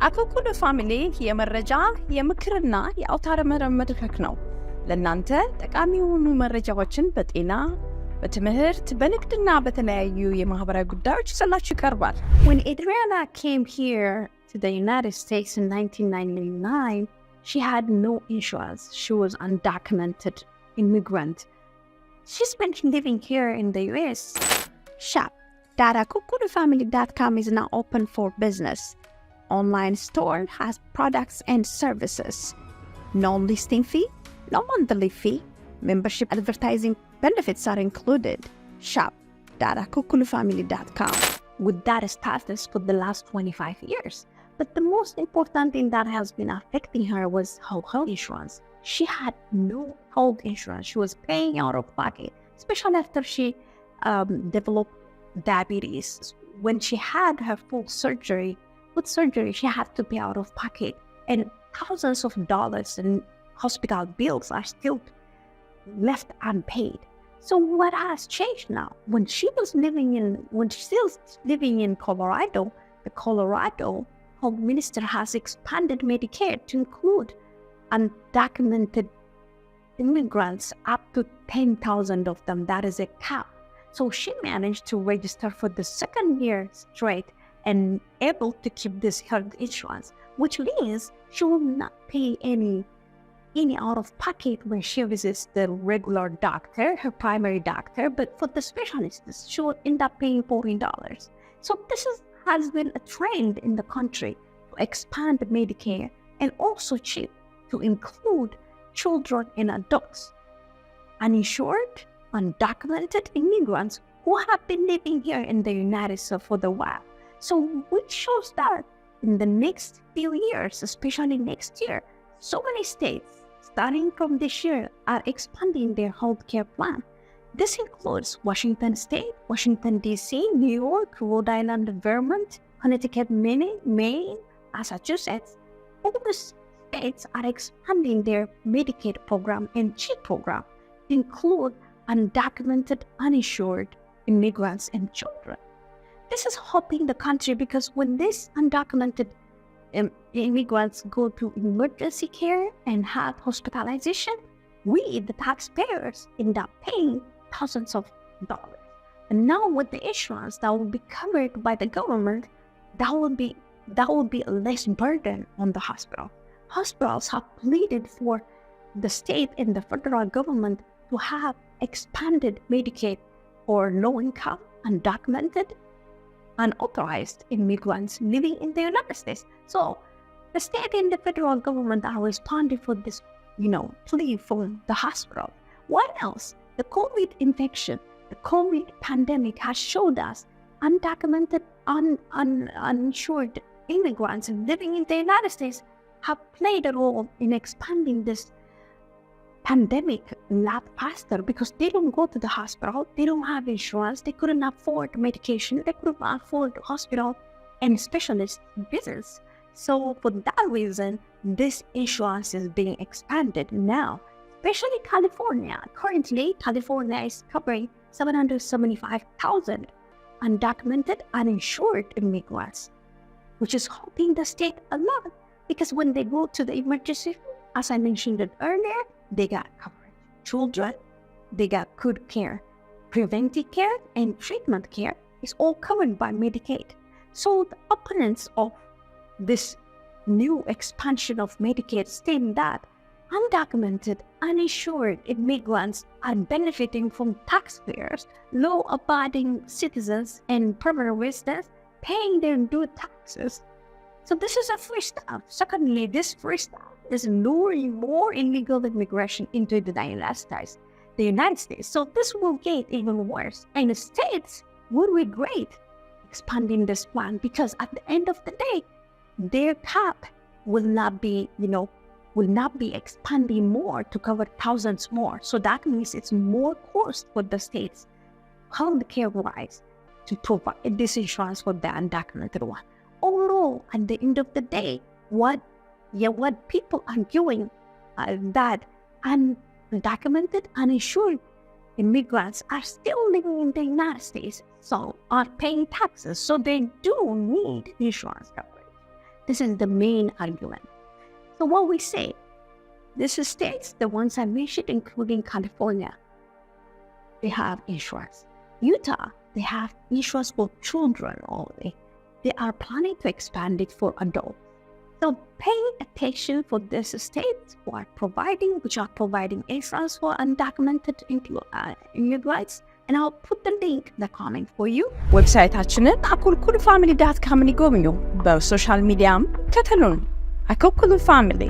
አኮኩሉ ፋሚሊ የመረጃ የምክርና የአውታረ መረብ መድረክ ነው። ለእናንተ ጠቃሚ የሆኑ መረጃዎችን በጤና፣ በትምህርት፣ በንግድና በተለያዩ የማህበራዊ ጉዳዮች ይዘላችሁ ይቀርባል። When Adriana came here to the United States in 1999, she had no insurance. She was undocumented immigrant. She's been living here in the US. Shop.akokulufamily.com is now open for business. Online store has products and services. No listing fee, no monthly fee. Membership advertising benefits are included. Shop.akokulufamily.com. With that status for the last 25 years. But the most important thing that has been affecting her was her health insurance. She had no health insurance. She was paying out of pocket, especially after she developed diabetes. When she had her full surgery, with surgery, she had to pay out of pocket, and thousands of dollars in hospital bills are still left unpaid. So what has changed now? When she's still living in Colorado, the Colorado Home Minister has expanded Medicaid to include undocumented immigrants up to 10,000 of them. That is a cap. So she managed to register for the second year straight and able to keep this health insurance, which means she will not pay any out of pocket when she visits the regular doctor, her primary doctor, but for the specialists, she will end up paying $40. So this has been a trend in the country to expand Medicare and also cheap to include children and adults, uninsured, undocumented immigrants who have been living here in the United States for a while. So which shows that in the next few years, especially next year, so many states, starting from this year, are expanding their healthcare plan. This includes Washington State, Washington, D.C., New York, Rhode Island, Vermont, Connecticut, Maine, Massachusetts. All the states are expanding their Medicaid program and CHIP program to include undocumented, uninsured immigrants and children. This is helping the country because when these undocumented immigrants go to emergency care and have hospitalization, we, the taxpayers, end up paying thousands of dollars. And now with the insurance that will be covered by the government, that will be a less burden on the hospital. Hospitals have pleaded for the state and the federal government to have expanded Medicaid for low-income, undocumented, unauthorized immigrants living in the United States. So the state and the federal government are responding for this, plea from the hospital. What else? The COVID infection, the COVID pandemic has showed us undocumented, uninsured immigrants living in the United States have played a role in expanding this pandemic a lot faster because they don't go to the hospital, they don't have insurance, they couldn't afford medication, they couldn't afford hospital and specialist visits. So for that reason, this insurance is being expanded now, especially California. Currently, California is covering 775,000 undocumented, uninsured immigrants, which is helping the state a lot because when they go to the emergency, as I mentioned it earlier, they got coverage. Children, they got good care. Preventive care and treatment care is all covered by Medicaid. So the opponents of this new expansion of Medicaid state that undocumented, uninsured immigrants are benefiting from taxpayers, law-abiding citizens, and permanent residents paying their due taxes. So this is a first step. Secondly, this first step is luring more illegal immigration into the United States. So this will get even worse. And the states would regret expanding this plan because at the end of the day, their cap will not be expanding more to cover thousands more. So that means it's more cost for the states, healthcare-wise, to provide this insurance for the undocumented one. Although at the end of the day, what people are doing that undocumented, uninsured immigrants are still living in the United States, so are paying taxes, so they do need insurance coverage. This is the main argument. So what we say, these states, the ones I mentioned, including California, they have insurance. Utah, they have insurance for children only. They are planning to expand it for adults. So pay attention for these states which are providing insurance for undocumented immigrants. And I'll put the link in the comment for you. ዌብሳይታችንን አኩልኩል ፋሚሊ ዳት ካምን ይጎብኙ። በሶሻል ሚዲያም ከተሉን። አኩልኩል ፋሚሊ